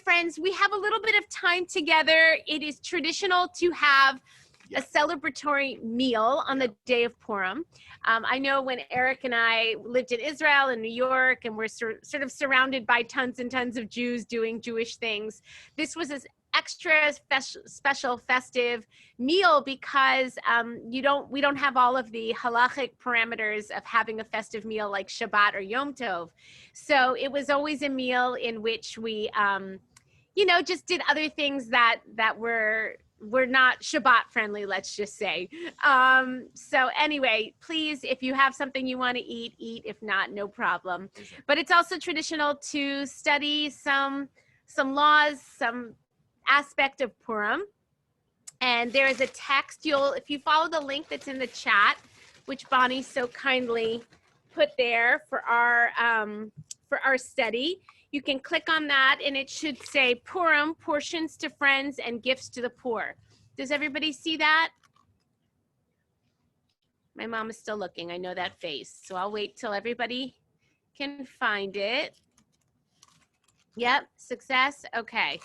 friends, we have a little bit of time together. It is traditional to have a celebratory meal on the day of Purim. I know when Eric and I lived in Israel and New York, and we're sort of surrounded by tons and tons of Jews doing Jewish things, this was an extra special festive meal because we don't have all of the halachic parameters of having a festive meal like Shabbat or Yom Tov. So it was always a meal in which we just did other things that were not Shabbat friendly, let's just say. So anyway, please, if you have something you want to eat. If not, no problem. But it's also traditional to study some laws, some aspect of Purim. And there is a text, if you follow the link that's in the chat, which Bonnie so kindly put there for our study, you can click on that and it should say Purim, portions to friends and gifts to the poor. Does everybody see that? My mom is still looking. I know that face. So I'll wait till everybody can find it. Yep, success. Okay.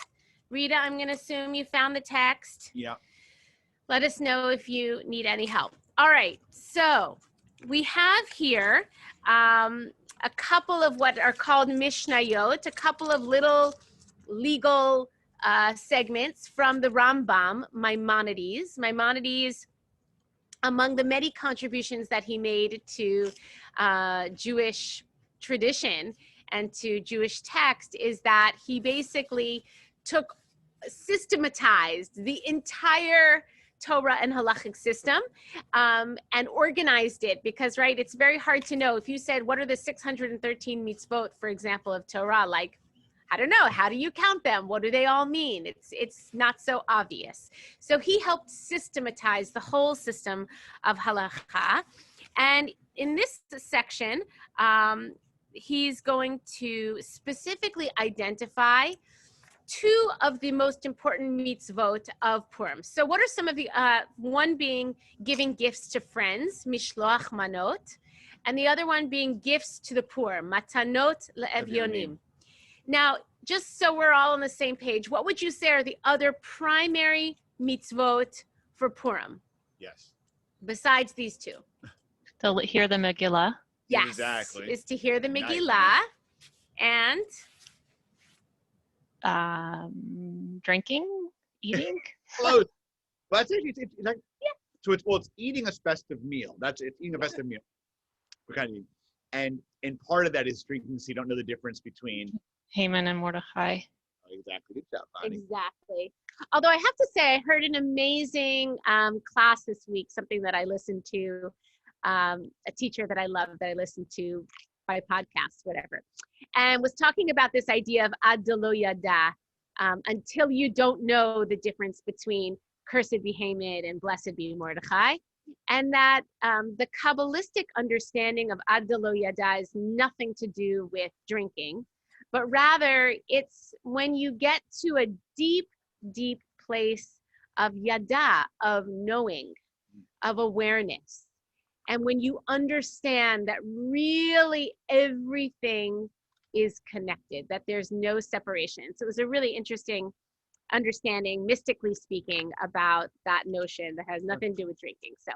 Rita, I'm going to assume you found the text. Yeah. Let us know if you need any help. All right. So we have here a couple of what are called Mishnayot, a couple of little legal segments from the Rambam, Maimonides. Maimonides, among the many contributions that he made to Jewish tradition and to Jewish text, is that he basically systematized the entire Torah and halachic system and organized it, because, right, it's very hard to know. If you said, what are the 613 mitzvot, for example, of Torah, like, I don't know, how do you count them? What do they all mean? It's not so obvious. So he helped systematize the whole system of halakha. And in this section, he's going to specifically identify two of the most important mitzvot of Purim. So what are some of the, one being giving gifts to friends, mishloach manot, and the other one being gifts to the poor, matanot le'evyonim. Now, just so we're all on the same page, what would you say are the other primary mitzvot for Purim? Yes. Besides these two? To hear the Megillah. Yes, exactly. Is to hear the Megillah. Nice. And drinking, eating. Close. Well, that's actually, it's like, so it's eating a festive meal. It's eating a festive meal. We're kind of eating. And part of that is drinking, so you don't know the difference between Haman and Mordechai. Exactly. Good job, Bonnie. Exactly. Although I have to say, I heard an amazing class this week, something that I listened to, a teacher that I love that I listened to by podcast, whatever, and was talking about this idea of ad lo yada, until you don't know the difference between cursed be Haman and blessed be Mordechai, and that the Kabbalistic understanding of ad lo yada is nothing to do with drinking, but rather it's when you get to a deep, deep place of yada, of knowing, of awareness. And when you understand that really everything is connected, that there's no separation. So it was a really interesting understanding, mystically speaking, about that notion that has nothing to do with drinking. So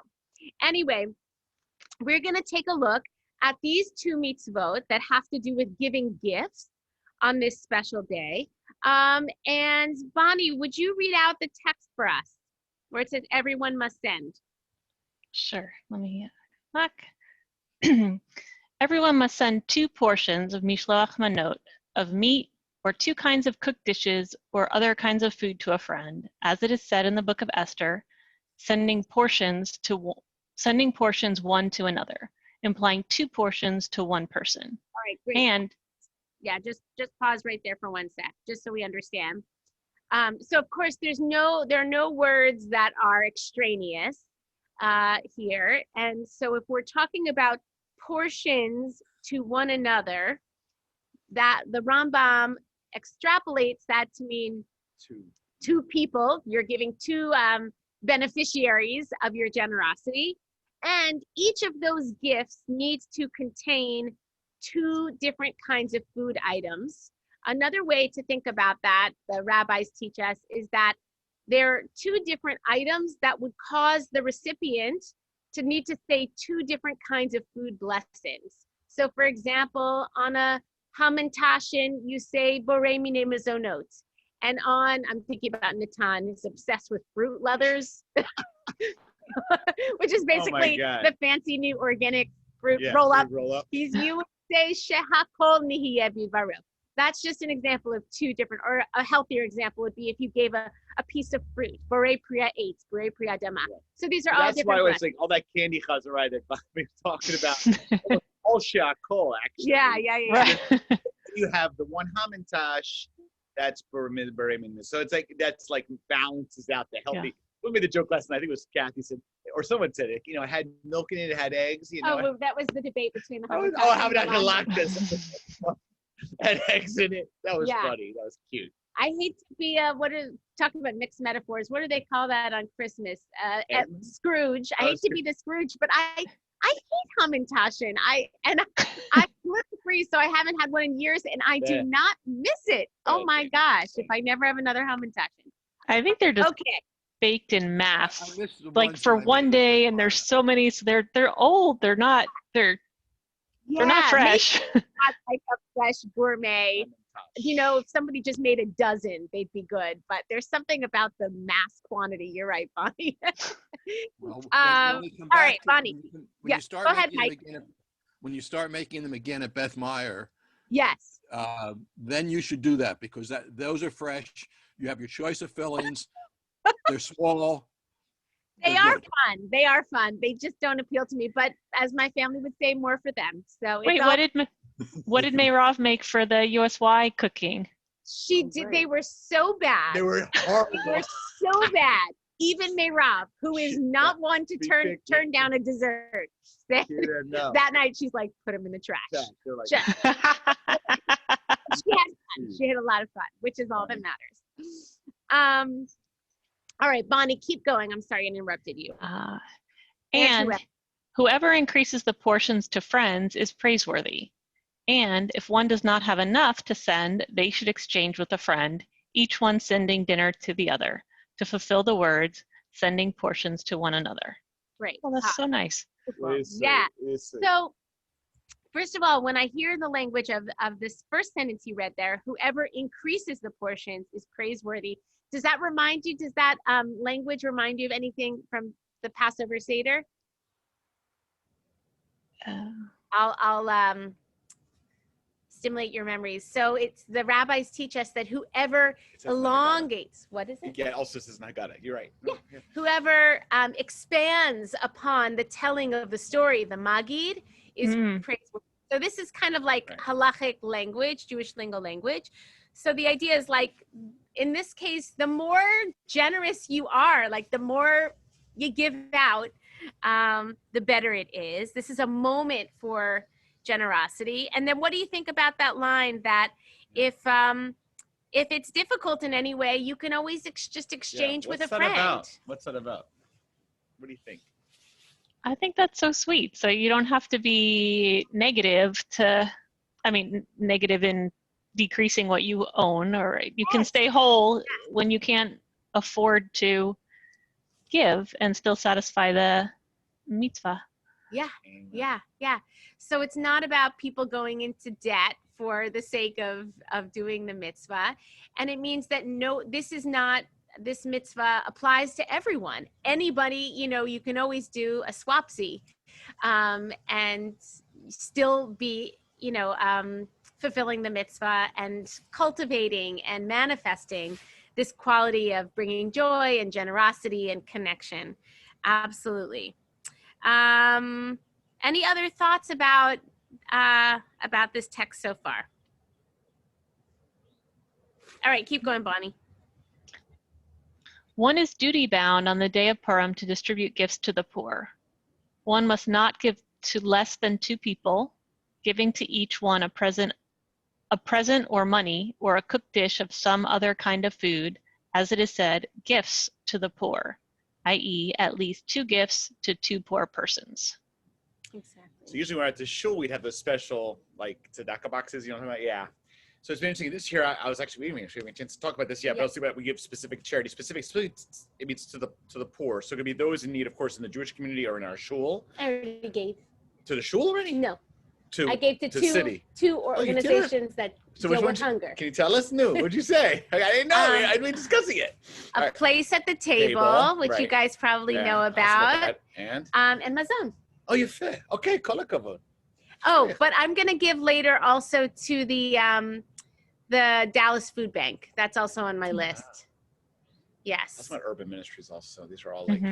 anyway, we're going to take a look at these two mitzvot that have to do with giving gifts on this special day. And Bonnie, would you read out the text for us where it says everyone must send? Sure, let me look. Everyone must send 2 portions of mishloach manot, of meat, or 2 kinds of cooked dishes or other kinds of food to a friend, as it is said in the book of Esther, sending portions one to another, implying 2 portions to one person. All right, great. And yeah, just pause right there for 1 sec, just so we understand. So of course, there are no words that are extraneous here. And so if we're talking about portions to one another, that the Rambam extrapolates that to mean 2 people. You're giving 2 beneficiaries of your generosity. And each of those gifts needs to contain 2 different kinds of food items Another way to think about that, the rabbis teach us, is that there are two different items that would cause the recipient to need to say two different kinds of food blessings. So for example, on a hamantashen, you say borei mine mazonot. And on, I'm thinking about Natan, who's obsessed with fruit leathers, which is basically the fancy new organic fruit roll up. You would say shehakol nihiyeh bivaril. That's just an example of two different, or a healthier example would be if you gave a piece of fruit, borei priya eitz, borei priya dama. So these are all different. That's why I was like all that candy chazarah that Bobby was talking about. All shakol, actually. Yeah. Right. You have the one hamantash, that's borei min. So it's like, that's like balances out the healthy. We made the joke last night, I think it was Kathy said, or someone said it, it had milk in it, it had eggs, Oh, that was the debate between the hamantash. How about halakha? Had eggs in it. That was funny. That was cute. I hate to be talking about mixed metaphors. What do they call that on Christmas? Scrooge. I hate to be the Scrooge, but I hate hamantashen. I'm gluten free, so I haven't had one in years, and I do not miss it. Oh my gosh! If I never have another hamantashen. I think they're just baked in mass, like for one day, and there's so many. So they're old. They're not fresh. Not like a fresh gourmet. If somebody just made a dozen, they'd be good. But there's something about the mass quantity. You're right, Bonnie. Well, all right, Bonnie. When you start go ahead, making Mike. them again, when you start making them again at Beth Meyer, Yes. then you should do that because those are fresh. You have your choice of fillings. They're small. They are fun. They are fun. They just don't appeal to me. But as my family would say, more for them. So wait, what did Mayrav make for the USY cooking? She did. They were so bad. They were horrible. They were so bad. Even Mayrav, who is not one to turn down a dessert, that night she's like, put them in the trash. She had fun. She had a lot of fun, which is all that matters. All right, Bonnie, keep going. I'm sorry I interrupted you. And whoever increases the portions to friends is praiseworthy. And if one does not have enough to send, they should exchange with a friend, each one sending dinner to the other, to fulfill the words, sending portions to one another. Great. Well, that's so nice. Yeah. So, first of all, when I hear the language of this first sentence you read there, whoever increases the portions is praiseworthy. Does that language remind you of anything from the Passover Seder? I'll stimulate your memories. So it's the rabbis teach us that whoever elongates, what is it? Yeah, also says I got it. You're right. Yeah. Whoever expands upon the telling of the story, the Magid, is praiseworthy. So this is kind of like halachic language, Jewish lingo language. So the idea is like, in this case, the more generous you are, like the more you give out, the better it is. This is a moment for generosity. And then what do you think about that line that if it's difficult in any way, you can always just exchange with a friend? What's that about? What do you think? I think that's so sweet. So you don't have to be negative in decreasing what you own, or you can stay whole when you can't afford to give and still satisfy the mitzvah. Yeah. So it's not about people going into debt for the sake of doing the mitzvah. And it means that this mitzvah applies to everyone. Anybody, you can always do a swapsy and still be, fulfilling the mitzvah and cultivating and manifesting this quality of bringing joy and generosity and connection. Absolutely. Any other thoughts about this text so far? All right, keep going, Bonnie. One is duty bound on the day of Purim to distribute gifts to the poor. One must not give to less than 2 people, giving to each one a present or money or a cooked dish of some other kind of food, as it is said, gifts to the poor, i.e. at least 2 gifts to 2 poor persons. Exactly. So usually when we're at the shul, we'd have those special like tzedakah boxes, you know what I'm talking about? Yeah. So it's been interesting. This year, I was actually we didn't have a chance to talk about this yet, but I'll see about we give specific charity, it means to the poor. So it could be those in need, of course, in the Jewish community or in our shul. I already gave. To the shul already? No, To I gave to city. two you did? organizations that So deal which with one? hunger. Can you tell us? No. What'd you say? I didn't know. I've been discussing it. A All right. place at the table, Table, which you right. guys probably know Awesome about, that. and Mazon. Oh, you fit. Okay, kol hakavod. Oh, but I'm gonna give later also to the Dallas Food Bank. That's also on my list. Yes. That's not urban ministries also. These are all like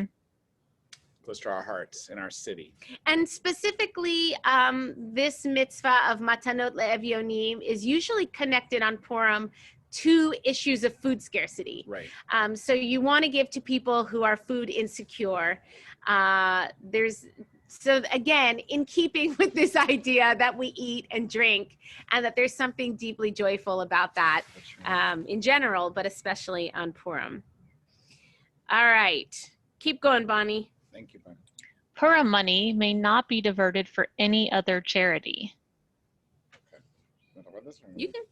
close to our hearts in our city. And specifically, this mitzvah of Matanot Le'Evyonim is usually connected on Purim to issues of food scarcity. Right. So you want to give to people who are food insecure. So again, in keeping with this idea that we eat and drink and that there's something deeply joyful about that in general, but especially on Purim. All right. Keep going, Bonnie. Thank you, Bonnie. Purim money may not be diverted for any other charity. Okay. Want to talk about this or no? You can.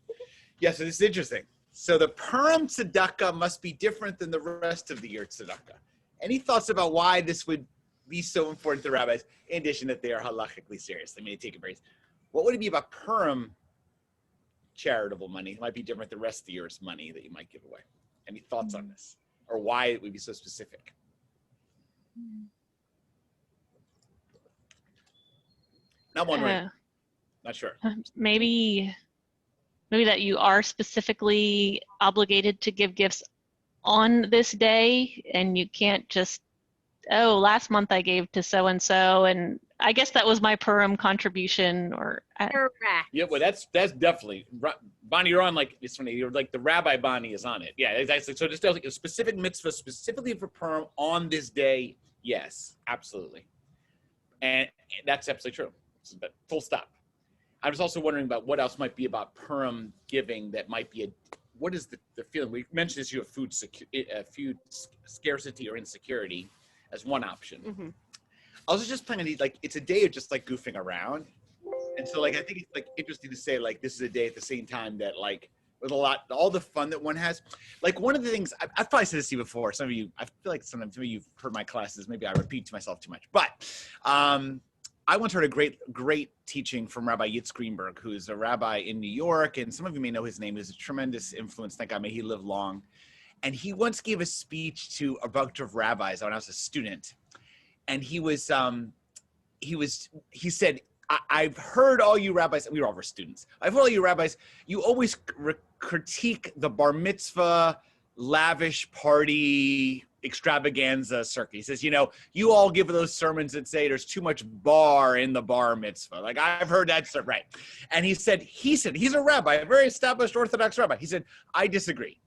Yeah, so this is interesting. So the Purim tzedakah must be different than the rest of the year tzedakah. Any thoughts about why this would be so important to rabbis, in addition that they are halachically serious? They may take it very. What would it be about Purim charitable money? It might be different than the rest of the year's money that you might give away. Any thoughts on this? Or why it would be so specific? Not wondering. Not sure. Maybe that you are specifically obligated to give gifts on this day, and you can't just, oh, last month I gave to so and so, and I guess that was my Purim contribution. Or Correct. Yeah, well, that's definitely Bonnie. You're on like it's funny. You're like the Rabbi Bonnie is on it. Yeah, exactly. So just like a specific mitzvah specifically for Purim on this day. Yes, absolutely, and that's absolutely true. But full stop. I was also wondering about what else might be about Purim giving that might be what is the feeling? We mentioned this issue of food scarcity or insecurity as one option. I was just planning to, like, it's a day of just like goofing around. And so like, I think it's like interesting to say like, this is a day at the same time that like with all the fun that one has. Like one of the things I've probably said this to you before, some of you, I feel like sometimes you've heard my classes, maybe I repeat to myself too much, but I once heard a great teaching from Rabbi Yitz Greenberg, who's a rabbi in New York, and some of you may know his name. He's a tremendous influence. That guy, may he live long. And he once gave a speech to a bunch of rabbis when I was a student, and he said, I've heard all you rabbis, we were all students. I've heard all you rabbis, you always critique the bar mitzvah, lavish party, extravaganza circuit. He says, you all give those sermons that say there's too much bar in the bar mitzvah. Like I've heard that stuff, right? And he said, he's a rabbi, a very established Orthodox rabbi. He said, I disagree.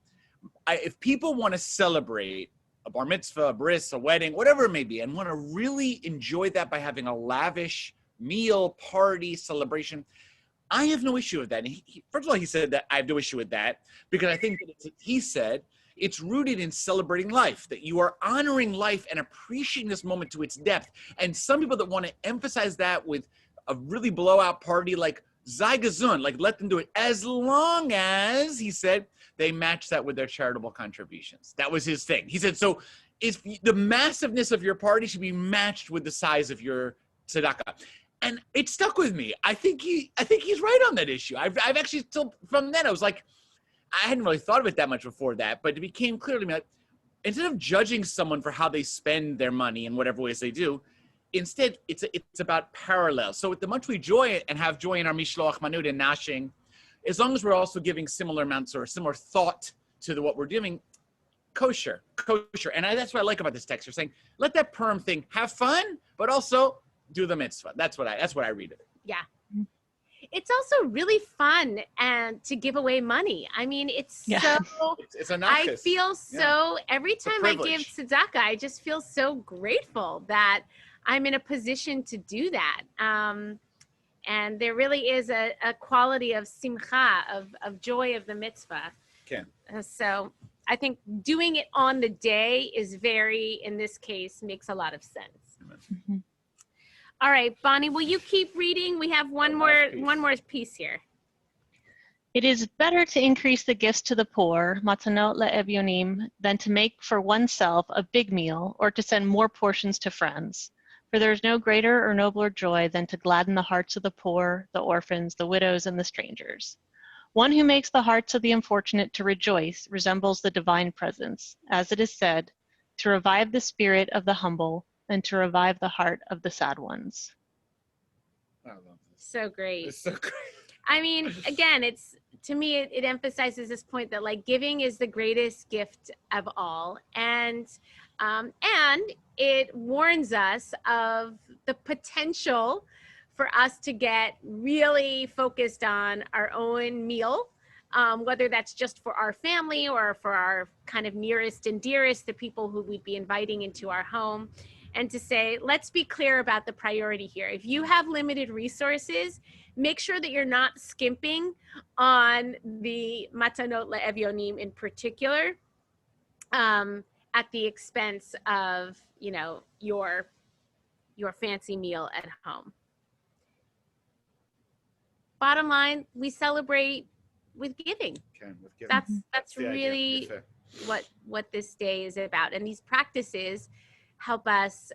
If people want to celebrate a bar mitzvah, a bris, a wedding, whatever it may be, and want to really enjoy that by having a lavish meal, party, celebration, I have no issue with that. And first of all, he said that I have no issue with that because I think that he said it's rooted in celebrating life, that you are honoring life and appreciating this moment to its depth. And some people that want to emphasize that with a really blowout party, like Sei gesund, like let them do it, as long as, he said, they match that with their charitable contributions. That was his thing. He said, so if the massiveness of your party should be matched with the size of your tzedakah. And it stuck with me. I think he's right on that issue. I've actually still, from then, I was like, I hadn't really thought of it that much before that, but it became clear to me, like, instead of judging someone for how they spend their money in whatever ways they do, instead, it's about parallel. So the much we enjoy it and have joy in our Mishloach Manut and Nashing, as long as we're also giving similar amounts or similar thought to what we're doing, kosher. And that's what I like about this text. You're saying, let that Purim thing have fun, but also do the mitzvah. That's what I read of it. Yeah. It's also really fun and to give away money. I mean, it's so, it's a nachas. I feel so, every time I give tzedakah, I just feel so grateful that I'm in a position to do that. And there really is a quality of simcha, of joy of the mitzvah. Okay. So I think doing it on the day is in this case, makes a lot of sense. Mm-hmm. All right, Bonnie, will you keep reading? We have one more piece here. It is better to increase the gifts to the poor, matanot le'evyonim, than to make for oneself a big meal or to send more portions to friends. For there is no greater or nobler joy than to gladden the hearts of the poor, the orphans, the widows, and the strangers. One who makes the hearts of the unfortunate to rejoice resembles the divine presence, as it is said, to revive the spirit of the humble and to revive the heart of the sad ones. I love this. So great. It's so great. I mean, again, it's, to me, it emphasizes this point that like giving is the greatest gift of all. And it warns us of the potential for us to get really focused on our own meal, whether that's just for our family or for our kind of nearest and dearest, the people who we'd be inviting into our home, and to say, let's be clear about the priority here. If you have limited resources, make sure that you're not skimping on the matanot le'evyonim in particular, at the expense of, you know, your fancy meal at home. Bottom line, we celebrate with giving. Okay, with giving. That's the idea. really what this day is about. And these practices help us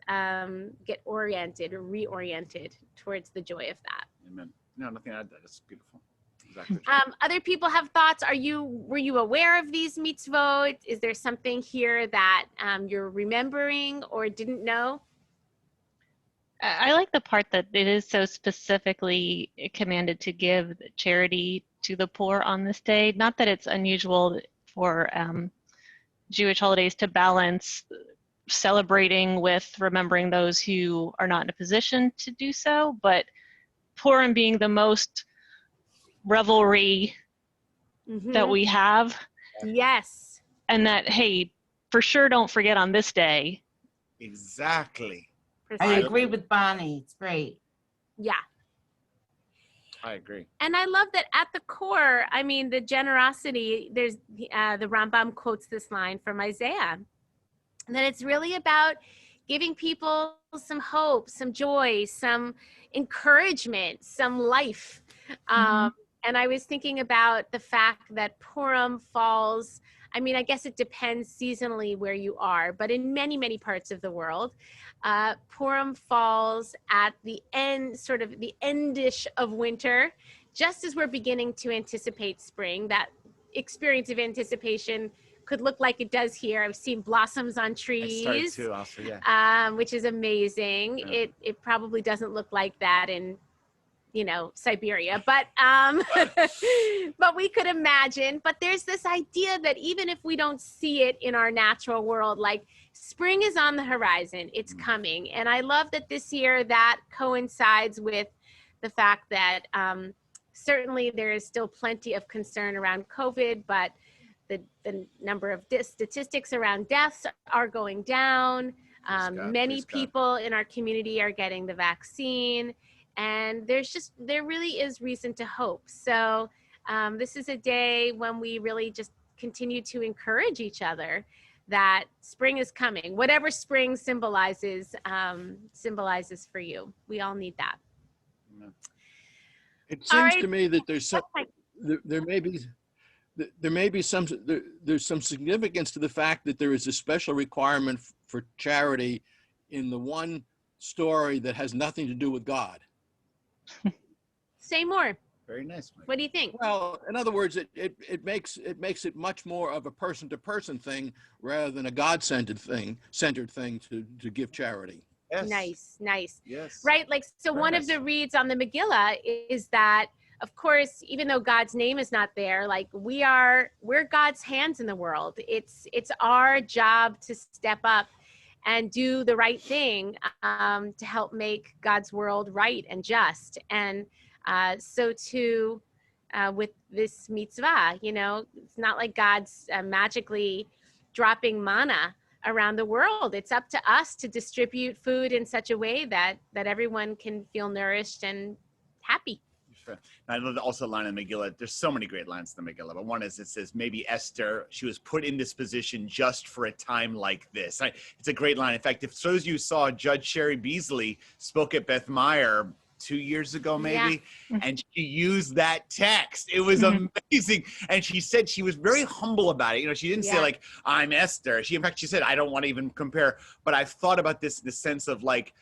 get oriented or reoriented towards the joy of that. Amen. No, nothing to add to that. It's beautiful. Exactly. Other people have thoughts. Were you aware of these mitzvot? Is there something here that you're remembering or didn't know? I like the part that it is so specifically commanded to give charity to the poor on this day. Not that it's unusual for Jewish holidays to balance celebrating with remembering those who are not in a position to do so, but Purim being the most revelry that we have. Yes. And that, hey, for sure don't forget on this day. Exactly. I agree with Bonnie. It's great. Yeah. I agree. And I love that at the core, I mean, the generosity, there's the Rambam quotes this line from Isaiah, that it's really about giving people some hope, some joy, some encouragement, some life. And I was thinking about the fact that Purim falls, I mean, I guess it depends seasonally where you are, but in many, many parts of the world, Purim falls at the end, sort of the endish of winter, just as we're beginning to anticipate spring. That experience of anticipation could look like it does here. I've seen blossoms on trees. I started too, also, yeah. Which is amazing. Yeah. It probably doesn't look like that in, you know, Siberia, but but we could imagine. But there's this idea that even if we don't see it in our natural world, like spring is on the horizon, it's coming. And I love that this year that coincides with the fact that certainly there is still plenty of concern around COVID, but the number of statistics around deaths are going down. Many people in our community are getting the vaccine. And there really is reason to hope. So this is a day when we really just continue to encourage each other that spring is coming. Whatever spring symbolizes for you. We all need that. It seems right. to me that there's some, there's some significance to the fact that there is a special requirement for charity in the one story that has nothing to do with God. Say more. Very nice, Mike. What do you think? Well, in other words, it makes it much more of a person-to-person thing rather than a God-centered thing to give charity. Yes. Nice. Yes. Right? Like, so Very one nice. of the reads on the Megillah is that, of course, even though God's name is not there, like we're God's hands in the world. It's our job to step up and do the right thing to help make God's world right and just. And so too with this mitzvah, you know, it's not like God's magically dropping manna around the world. It's up to us to distribute food in such a way that everyone can feel nourished and happy. Sure. And I love also the line in the Megillah. There's so many great lines in the Megillah, but one is, it says, maybe Esther, she was put in this position just for a time like this. It's a great line. In fact, if those of you saw Judge Sherry Beasley spoke at Beth Meyer 2 years ago, maybe. Yeah. And she used that text. It was amazing. And she said she was very humble about it. You know, she didn't say like, I'm Esther. In fact, she said, I don't want to even compare. But I've thought about this in the sense of like,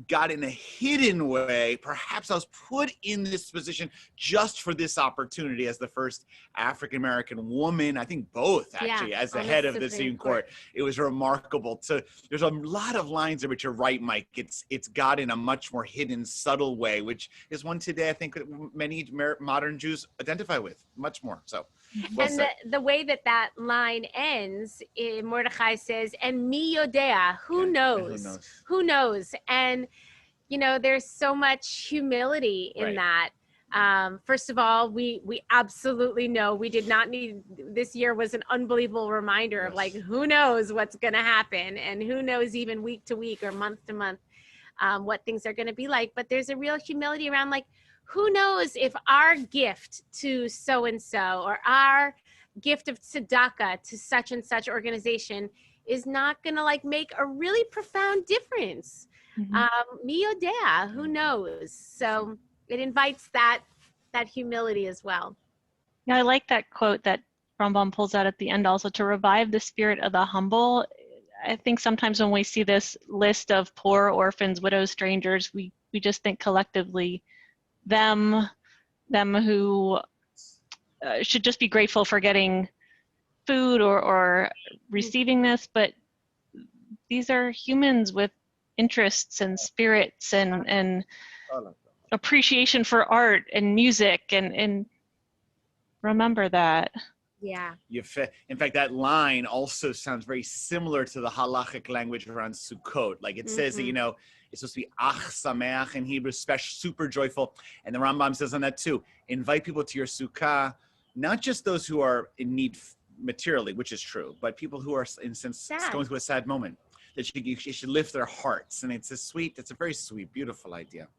God, in a hidden way, perhaps I was put in this position just for this opportunity as the first African-American woman, I think both actually, as the head of the Supreme Court. It was remarkable. So there's a lot of lines there, but you're right, Mike. It's God in a much more hidden, subtle way, which is one today I think that many modern Jews identify with much more. So, well and the way that line ends, Mordechai says, and mi yodea, who knows? Who knows? And, you know, there's so much humility in that. First of all, we absolutely know we did not need, this year was an unbelievable reminder of like, who knows what's going to happen, and who knows even week to week or month to month what things are going to be like. But there's a real humility around like, who knows if our gift to so-and-so or our gift of tzedakah to such and such organization is not going to like make a really profound difference. Mi yodea, who knows? So it invites that humility as well. Yeah, I like that quote that Rambam pulls out at the end also, to revive the spirit of the humble. I think sometimes when we see this list of poor, orphans, widows, strangers, we just think collectively them who should just be grateful for getting food or receiving this, but these are humans with interests and spirits and appreciation for art and music, and remember that. Yeah. In fact, that line also sounds very similar to the halachic language around Sukkot. Like it says that, you know, it's supposed to be ach sameach in Hebrew, super joyful. And the Rambam says on that too, invite people to your sukkah, not just those who are in need materially, which is true, but people who are, in a sense, going through a sad moment, that you should lift their hearts. And it's a very sweet, beautiful idea.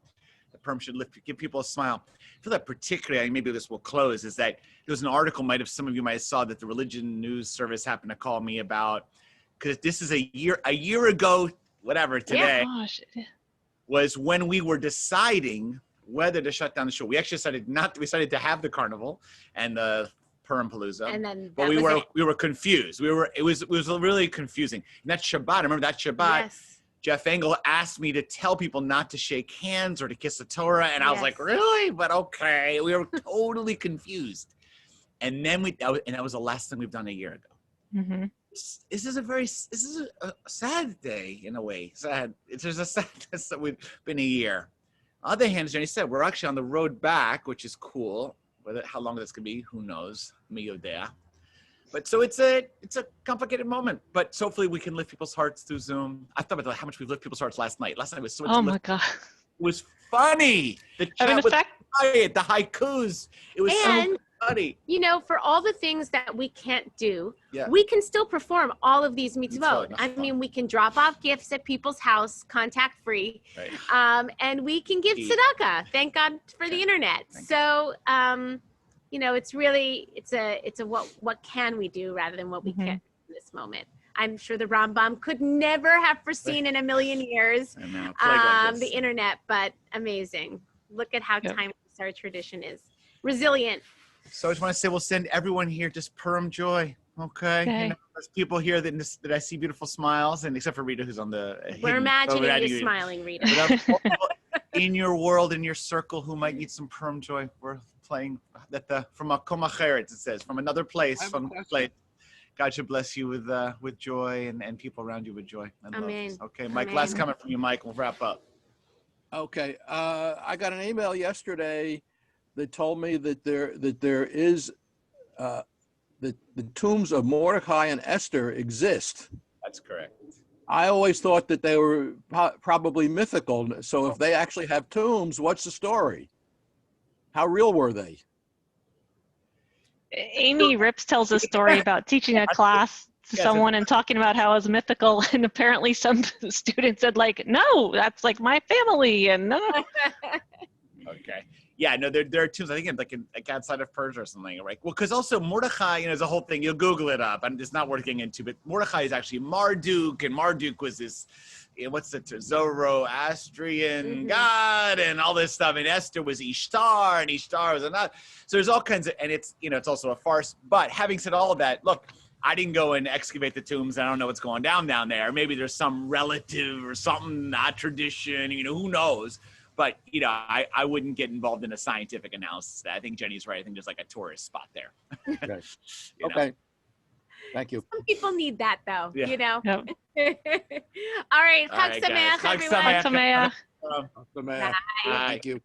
The Purim should give people a smile. I feel that particularly, maybe this will close, is that there was an article, some of you might have saw, that the religion news service happened to call me about, because this is a year ago, whatever, today, was when we were deciding whether to shut down the show. We actually decided to have the carnival and the Purim Palooza, and then but we were confused. It was really confusing. And that Shabbat, I remember that Shabbat, Jeff Engel asked me to tell people not to shake hands or to kiss the Torah, and I was like, really? But okay. We were totally confused. And then that was the last thing we've done a year ago. This is a sad day in a way. Sad. There's a sadness that we've been a year. On the other hand, as Jenny said, we're actually on the road back, which is cool. How long that's gonna be, who knows? Mi yodea. But so it's a complicated moment. But hopefully we can lift people's hearts through Zoom. I thought about how much we've lifted people's hearts last night. Last night was so much. Oh my God. It was funny. The chat with the haikus. It was so funny. You know, for all the things that we can't do, we can still perform all of these mitzvot. I mean, we can drop off gifts at people's house, contact free, and we can give tzedakah. Thank God for the internet. So, you know, it's really, it's a what can we do rather than what we can't do in this moment. I'm sure the Rambam could never have foreseen in a million years the internet, but amazing. Look at how timeless our tradition is. Resilient. So I just want to say we'll send everyone here just Purim joy, okay? You know, there's people here that I see beautiful smiles, and except for Rita, who's on the We're imagining you smiling, Rita. In your world, in your circle, who might need some Purim joy, we're playing that from a Komacheret, it says, from another place, God should bless you with joy and people around you with joy. Amen. Okay, Mike, last comment from you, Mike. We'll wrap up. Okay, I got an email yesterday that told me that there is that the tombs of Mordecai and Esther exist. That's correct. I always thought that they were probably mythical. So if they actually have tombs, what's the story? How real were they? Amy Rips tells a story about teaching a class to someone and talking about how it was mythical, and apparently some students said like, no, that's like my family, and no. Okay. yeah, no, there are tombs. I think like outside of Persia or something, right? Well, because also Mordechai, there's a whole thing. You'll Google it up. It's not worth getting into, but Mordechai is actually Marduk, and Marduk was this, what's the Zoroastrian god, and all this stuff. And Esther was Ishtar, and Ishtar was another. So there's all kinds of, and it's it's also a farce. But having said all of that, look, I didn't go and excavate the tombs. I don't know what's going down there. Maybe there's some relative or something, not tradition. Who knows? But, I wouldn't get involved in a scientific analysis. I think Jenny's right. I think there's like a tourist spot there. Okay. Okay. Thank you. Some people need that, though, Yep. All right. Chag right, guys. Sameach, Chag everyone. Sameach. Sameach. Thank you.